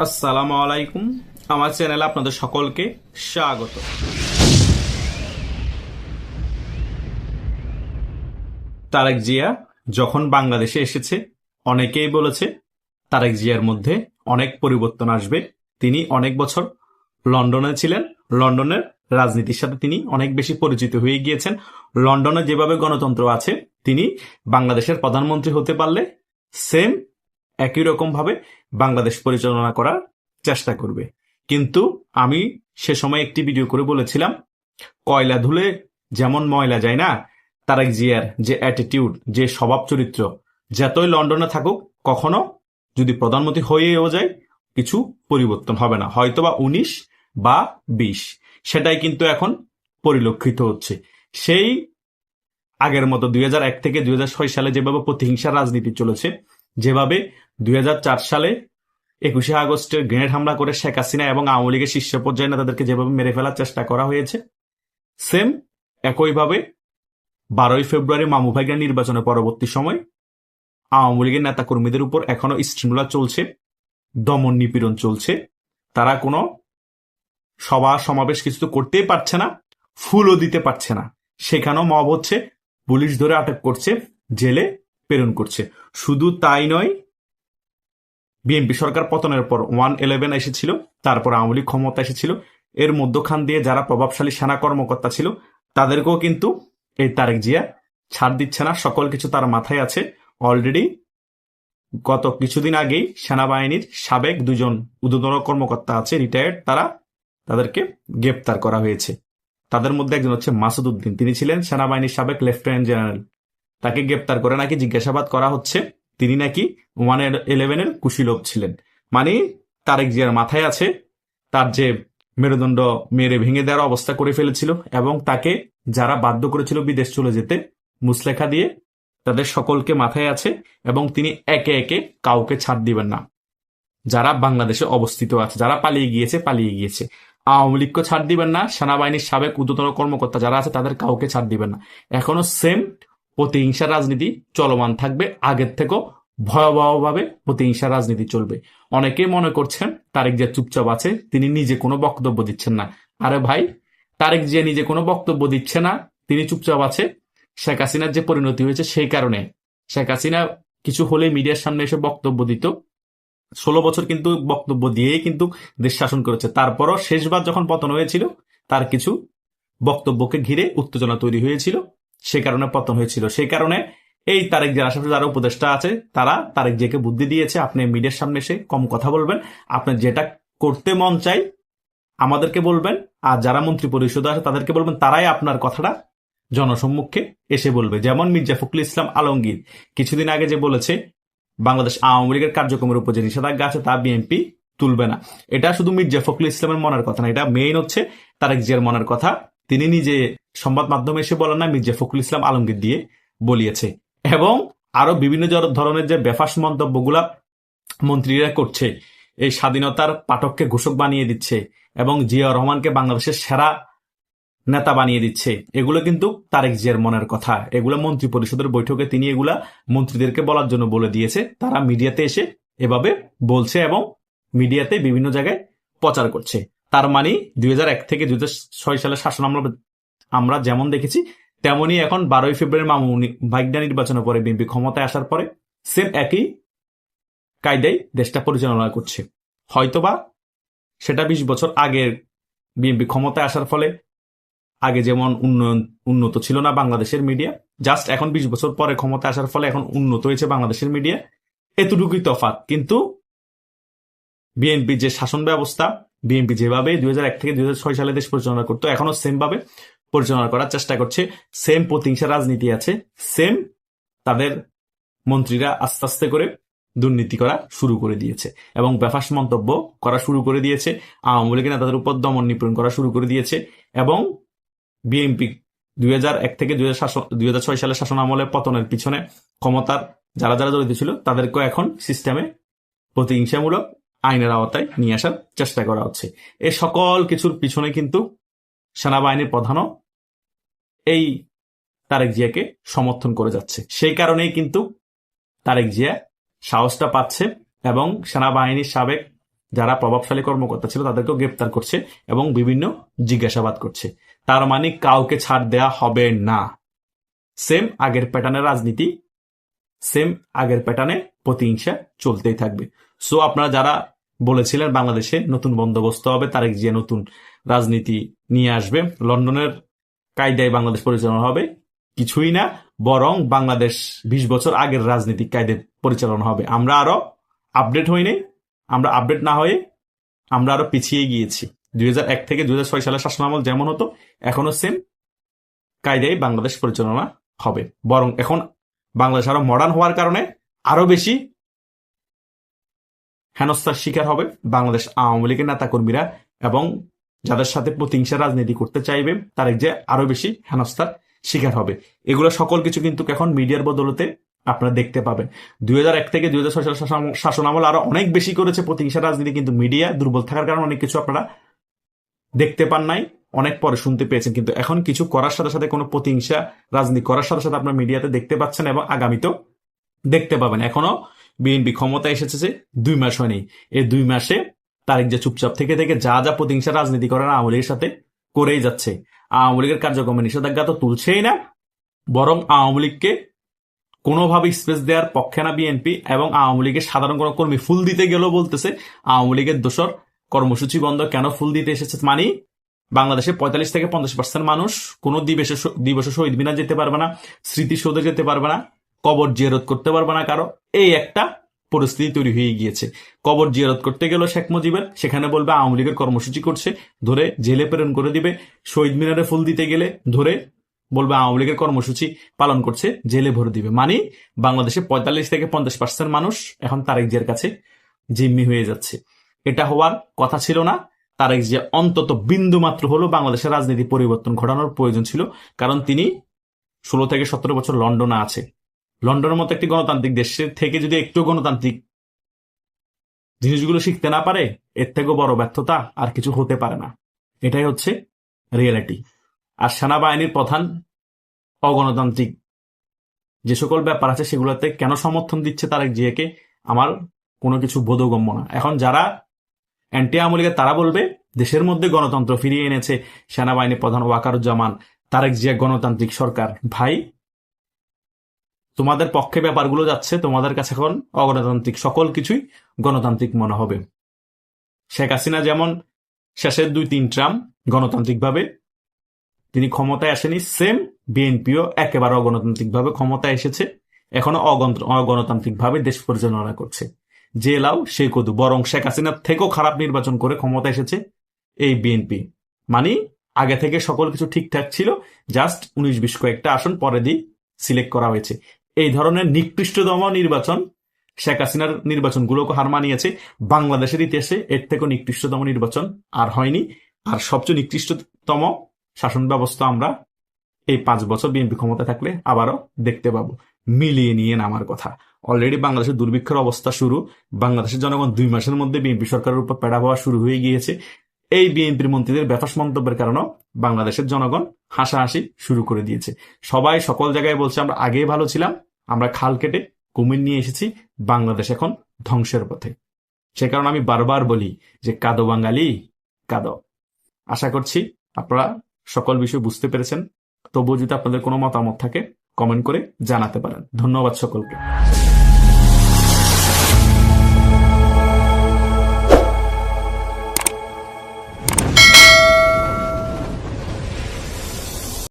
আসসালামু আলাইকুম। আমার চ্যানেলে আপনাদের সকলকে স্বাগত। তারেক জিয়া যখন বাংলাদেশে এসেছে, অনেকেই বলেছে তারেক জিয়ার মধ্যে অনেক পরিবর্তন আসবে। তিনি অনেক বছর লন্ডনে ছিলেন, লন্ডনের রাজনীতির সাথে তিনি অনেক বেশি পরিচিত হয়ে গিয়েছেন। লন্ডনে যেভাবে গণতন্ত্র আছে, তিনি বাংলাদেশের প্রধানমন্ত্রী হতে পারলে সেম একই রকম ভাবে বাংলাদেশ পরিচালনা করার চেষ্টা করবে। কিন্তু আমি সে সময় একটি ভিডিও করে বলেছিলাম, কয়লা ধুলে যেমন ময়লা যায় না, তারেক জিয়ার যে অ্যাটিটিউড, যে স্বভাব চরিত্র, যতই লন্ডনে থাকুক, কখনো যদি প্রধানমন্ত্রী হয়েও যায় কিছু পরিবর্তন হবে না, হয়তোবা 19 বা 20। সেটাই কিন্তু এখন পরিলক্ষিত হচ্ছে। সেই আগের মতো 2001 থেকে 2006 সালে যেভাবে প্রতিহিংসার রাজনীতি চলেছে, যেভাবে 2004 সালে 21শে আগস্টের গ্রেনেড হামলা করে শেখ হাসিনা এবং আওয়ামী লীগের শীর্ষ পর্যায়ে নেতাদেরকে যেভাবে মেরে ফেলার চেষ্টা করা হয়েছে, সেম একইভাবে 12ই ফেব্রুয়ারি মামু ভাইগার নির্বাচনের পরবর্তী সময় আওয়ামী লীগের নেতা কর্মীদের উপর এখনো স্টিমুলার চলছে, দমন নিপীড়ন চলছে। তারা কোনো সভা সমাবেশ কিছু তো করতেই পারছে না, ফুলও দিতে পারছে না। সেখানেও মব হচ্ছে, পুলিশ ধরে আটক করছে, জেলে প্রেরণ করছে। শুধু তাই নয়, বিএনপি সরকার পতনের পর 111 এসেছিল, তারপর আওয়ামী লীগ ক্ষমতা এসেছিল, এর মধ্যখান দিয়ে যারা প্রভাবশালী সেনা কর্মকর্তা ছিল তাদেরকেও কিন্তু এই তারেক জিয়া ছাড় দিচ্ছে না। সকল কিছু তার মাথায় আছে। অলরেডি গত কিছুদিন আগেই সেনাবাহিনীর সাবেক 2জন ঊর্ধ্বতন কর্মকর্তা আছে, রিটায়ার্ড, তাদেরকে গ্রেপ্তার করা হয়েছে। তাদের মধ্যে একজন হচ্ছে মাসুদ উদ্দিন, তিনি ছিলেন সেনাবাহিনীর সাবেক লেফটেন্যান্ট জেনারেল। তাকে গ্রেপ্তার করে নাকি জিজ্ঞাসাবাদ করা হচ্ছে, তিনি নাকি 111-এর কুশীলব ছিলেন। মানে তারেক জিয়ার মাথায় আছে, তার যে মেরুদণ্ড মেরে ভেঙে দেওয়ার অবস্থা করে ফেলেছিল, এবং তাকে যারা বাধ্য করেছিল বিদেশ চলে যেতে মুসলেখা দিয়ে, তাদের সকলকে মাথায় আছে, এবং তিনি একে একে কাউকে ছাড় দিবেন না। যারা বাংলাদেশে অবস্থিত আছে, যারা পালিয়ে গিয়েছে পালিয়ে গিয়েছে, আওয়ামী লীগকে ছাড় দিবেন না, সেনাবাহিনীর সাবেক ঊর্ধ্বতন কর্মকর্তা যারা আছে তাদের কাউকে ছাড় দিবেন না। এখনো সেম প্রতিহিংসার রাজনীতি চলমান থাকবে, আগের থেকেও ভয়াবহভাবে প্রতিহিংসার রাজনীতি চলবে। অনেকেই মনে করছেন তারেক জিয়া চুপচাপ আছে, তিনি নিজে কোনো বক্তব্য দিচ্ছেন না। আরে ভাই, তারেক জিয়া নিজে কোনো বক্তব্য দিচ্ছে না, তিনি চুপচাপ আছে। শেখ হাসিনার যে পরিণতি হয়েছে সেই কারণে। শেখ হাসিনা কিছু হলে মিডিয়ার সামনে এসে বক্তব্য দিত, 16 বছর কিন্তু বক্তব্য দিয়েই কিন্তু দেশ শাসন করেছে। তারপরও শেষবার যখন পতন হয়েছিল, তার কিছু বক্তব্যকে ঘিরে উত্তেজনা তৈরি হয়েছিল, সে কারণে পতন হয়েছিল। সেই কারণে এই তারেক জিয়ার আশেপাশে যারা উপদেষ্টা আছে, তারা তারেক জিয়াকে বুদ্ধি দিয়েছে, আপনি মিডিয়ার সামনে এসে কম কথা বলবেন, আপনার যেটা করতে মন চাই আমাদেরকে বলবেন, আর যারা মন্ত্রী পরিষদে আছে তাদেরকে বলবেন, তারাই আপনার কথাটা জনসম্মুখে এসে বলবে। যেমন মির্জা ফখরুল ইসলাম আলমগীর কিছুদিন আগে যে বলেছে বাংলাদেশ আওয়ামী লীগের কার্যক্রমের উপর যে নিষেধাজ্ঞা আছে তা বিএনপি তুলবে না। এটা শুধু মির্জা ফখরুল ইসলামের মনের কথা না, এটা মেইন হচ্ছে তারেক জিয়ার মনের কথা। তিনি নিজে সংবাদ মাধ্যমে এসে বলেন না, মির্জা ফখরুল ইসলাম আলমগীর দিয়ে বলিয়েছে। এবং আরো বিভিন্ন ধরনের যে বেফাস মন্তব্যগুলা মন্ত্রীরা করছে, এই স্বাধীনতার পাঠককে ঘোষক বানিয়ে দিচ্ছে এবং জিয়া রহমানকে বাংলাদেশের সেরা নেতা বানিয়ে দিচ্ছে, এগুলো কিন্তু তারেক জিয়ার মনের কথা। এগুলো মন্ত্রী পরিষদের বৈঠকে তিনি এগুলা মন্ত্রীদেরকে বলার জন্য বলে দিয়েছে। তারা মিডিয়াতে এসে এভাবে বলছে এবং মিডিয়াতে বিভিন্ন জায়গায় প্রচার করছে। তার মানে 2001 থেকে 2006 সালের শাসন আমরা যেমন দেখেছি, তেমনই এখন 12ই ফেব্রুয়ারি মামু ভাইগনা নির্বাচনের পরে বিএনপি ক্ষমতায় আসার পরে সেম একই কায়দায় দেশটা পরিচালনা করছে। হয়তোবা সেটা 20 বছর আগের বিএনপি ক্ষমতায় আসার ফলে আগে যেমন উন্নত ছিল না বাংলাদেশের মিডিয়া, জাস্ট এখন 20 বছর পরে ক্ষমতা আসার ফলে এখন উন্নত হয়েছে বাংলাদেশের মিডিয়া, এতটুকুই তফাৎ। কিন্তু বিএনপি যে শাসন ব্যবস্থা, বিএনপি যেভাবে 2001 থেকে 2006 সালে দেশ পরিচালনা করতো, এখনো সেম ভাবে পরিচালনা করার চেষ্টা করছে। সেম প্রতিহিংসা রাজনীতি আছে, সেম তাদের মন্ত্রীরা আস্তে আস্তে করে দুর্নীতি করা শুরু করে দিয়েছে এবং বেফাস মন্তব্য করা শুরু করে দিয়েছে, আওয়ামী লীগের নেতাদের উপর দমন নিপীড়ন করা শুরু করে দিয়েছে। এবং বিএনপি 2001 থেকে 2006 সালের শাসন আমলে পতনের পিছনে ক্ষমতার যারা যারা জড়িত ছিল তাদেরকেও এখন সিস্টেমে প্রতিহিংসামূলক আইনের আওতায় নিয়ে আসার চেষ্টা করা হচ্ছে। এই সকল কিছুর পিছনে কিন্তু সেনাবাহিনীর প্রধানও এই তারেক জিয়াকে সমর্থন করে যাচ্ছে। সেই কারণেই কিন্তু তারেক জিয়া সাহসটা পাচ্ছে এবং সেনাবাহিনীর সাবেক যারা প্রভাবশালী কর্মকর্তা ছিল তাদেরকেও গ্রেপ্তার করছে এবং বিভিন্ন জিজ্ঞাসাবাদ করছে। তার মানে কাউকে ছাড় দেয়া হবে না। সেম আগের প্যাটার্নের রাজনীতি, সেম আগের প্যাটার্নে প্রতিহিংসা চলতেই থাকবে। সো আপনারা যারা বলেছিলেন বাংলাদেশে নতুন বন্দোবস্ত হবে, তারেক জিয়া নতুন রাজনীতি নিয়ে আসবে, লন্ডনের কায়দায় বাংলাদেশ পরিচালনা হবে, কিছুই না, বরং বাংলাদেশ 20 বছর আগের রাজনীতিক কায়দায় পরিচালনা হবে। আমরা আরো আপডেট হইনি, আমরা আপডেট না হয়ে আমরা আরো পিছিয়ে গিয়েছি। 2001 থেকে 2006 সালের শাসনামল যেমন হতো এখনো সেম কায়দায় বাংলাদেশ পরিচালনা হবে, বরং এখন বাংলাদেশ আরো মডার্ন হওয়ার কারণে আরো বেশি হেনস্থার শিকার হবে বাংলাদেশ আওয়ামী লীগের নেতাকর্মীরা, এবং যাদের সাথে প্রতিহিংসা রাজনীতি করতে চাইবে তারেক যে আরো বেশি হেনস্থার শিকার হবে। এগুলো সকল কিছু কিন্তু এখন মিডিয়ার বদলতে আপনারা দেখতে পাবেন। 2001 থেকে 2006 সালের শাসনামল আরো অনেক বেশি করেছে প্রতিহিংসা রাজনীতি, কিন্তু মিডিয়া দুর্বল থাকার কারণে অনেক কিছু আপনারা দেখতে পান নাই, অনেক পরে শুনতে পেয়েছেন। কিন্তু এখন কিছু করার সাথে সাথে, কোনো প্রতিহিংসা রাজনীতি করার সাথে সাথে আপনার মিডিয়াতে দেখতে পাচ্ছেন এবং আগামীতেও দেখতে পাবেন। এখনো বিএনপি ক্ষমতা এসেছে যে 2 মাস হয়নি, এই 2 মাসে তারেক যে চুপচাপ থেকে থেকে যা যা প্রতিহিংসা রাজনীতি করেন আওয়ামী লীগের সাথে করেই যাচ্ছে। আওয়ামী লীগের কার্যক্রমে নিষেধাজ্ঞা তো তুলছেই না, বরং আওয়ামী লীগকে কোনোভাবে স্পেস দেওয়ার পক্ষে না বিএনপি, এবং আওয়ামী লীগের সাধারণ কোনো কর্মী ফুল দিতে গেলেও বলতেছে আওয়ামী লীগের দোসর, কর্মসূচি বন্ধ। কেন ফুল দিতে এসেছে? মানে বাংলাদেশে 45 থেকে 50% মানুষ কোনো দিবসে শহীদ মিনার যেতে পারবে না, স্মৃতিসৌধে যেতে পারবে না, কবর জিয়ারত করতে পারবে না কারো, এই একটা পরিস্থিতি তৈরি হয়ে গিয়েছে। কবর জিয়ারত করতে গেল শেখ মুজিবের, সেখানে বলবে আওয়ামী লীগের কর্মসূচি করছে, ধরে জেলে প্রেরণ করে দিবে। শহীদ মিনারে ফুল দিতে গেলে ধরে বলবে আওয়ামী লীগের কর্মসূচি পালন করছে, জেলে ভরে দিবে। মানে বাংলাদেশে 45 থেকে 50% মানুষ এখন তারেক জিয়ার কাছে জিম্মি হয়ে যাচ্ছে। এটা হওয়ার কথা ছিল না। তারেক জিয়া অন্তত বিন্দু মাত্র হলো বাংলাদেশের রাজনীতি পরিবর্তন ঘটানোর প্রয়োজন ছিল, কারণ তিনি 16 থেকে 17 বছর লন্ডনে আছে। লন্ডনের মতো একটি গণতান্ত্রিক দেশে থেকে যদি একটু গণতান্ত্রিক জিনিসগুলো শিখতে না পারে, এর থেকেও বড় ব্যর্থতা আর কিছু হতে পারে না। এটাই হচ্ছে রিয়েলিটি। আর সেনাবাহিনীর প্রধান অগণতান্ত্রিক যে সকল ব্যাপার আছে সেগুলোতে কেন সমর্থন দিচ্ছে তারেক জিয়াকে, আমার কোনো কিছু বোধগম্য না। এখন যারা অ্যান্টি আওয়ামী লীগের তারা বলবে দেশের মধ্যে গণতন্ত্র ফিরিয়ে এনেছে সেনাবাহিনী প্রধান ওয়াকারুজ্জামান, তারেক জিয়া গণতান্ত্রিক সরকার। ভাই, তোমাদের পক্ষে ব্যাপারগুলো যাচ্ছে, তোমাদের কাছে এখন অগণতান্ত্রিক সকল কিছুই গণতান্ত্রিক মনে হবে। শেখ হাসিনা যেমন শেষের 2-3 ট্রাম গণতান্ত্রিকভাবে তিনি ক্ষমতায় আসেনি, সেম বিএনপিও একেবারে অগণতান্ত্রিকভাবে ক্ষমতায় এসেছে, এখনো অগণতান্ত্রিকভাবে দেশ পরিচালনা করছে। যে লাউ সে কদু, বরং শেখ হাসিনার থেকেও খারাপ নির্বাচন করে ক্ষমতা এসেছে এই বিএনপি। মানে আগে থেকে সকল কিছু ঠিকঠাক ছিল, জাস্ট 19-20 কয়েকটা আসন পরে দিয়ে সিলেক্ট করা হয়েছে। এই ধরনের নিকৃষ্টতম নির্বাচন শেখ হাসিনার নির্বাচনগুলোকে হার মানিয়েছে। বাংলাদেশের ইতিহাসে এর থেকেও নিকৃষ্টতম নির্বাচন আর হয়নি। আর সবচেয়ে নিকৃষ্টতম শাসন ব্যবস্থা আমরা এই 5 বছর বিএনপি ক্ষমতা থাকলে আবারও দেখতে পাবো। মিলিয়ে নিয়ে নামার কথা। অলরেডি বাংলাদেশের দুর্ভিক্ষের অবস্থা শুরু। বাংলাদেশের জনগণ 2 মাসের মধ্যে বিএনপি সরকারের উপর পেড়া হওয়া শুরু হয়ে গিয়েছে। এই বিএনপির মন্ত্রীদের বেফাস মন্তব্যের কারণে বাংলাদেশের জনগণ হাসাহাসি শুরু করে দিয়েছে। সবাই সকল জায়গায় বলছে আমরা আগেই ভালো ছিলাম, আমরা খাল কেটে কুমির নিয়ে এসেছি, বাংলাদেশ এখন ধ্বংসের পথে। সে কারণে আমি বারবার বলি যে কাঁদো বাঙালি কাঁদো। আশা করছি আপনারা সকল বিষয় বুঝতে পেরেছেন। তবুও যদি আপনাদের কোনো মতামত থাকে কমেন্ট করে জানাতে পারেন। ধন্যবাদ সকলকে।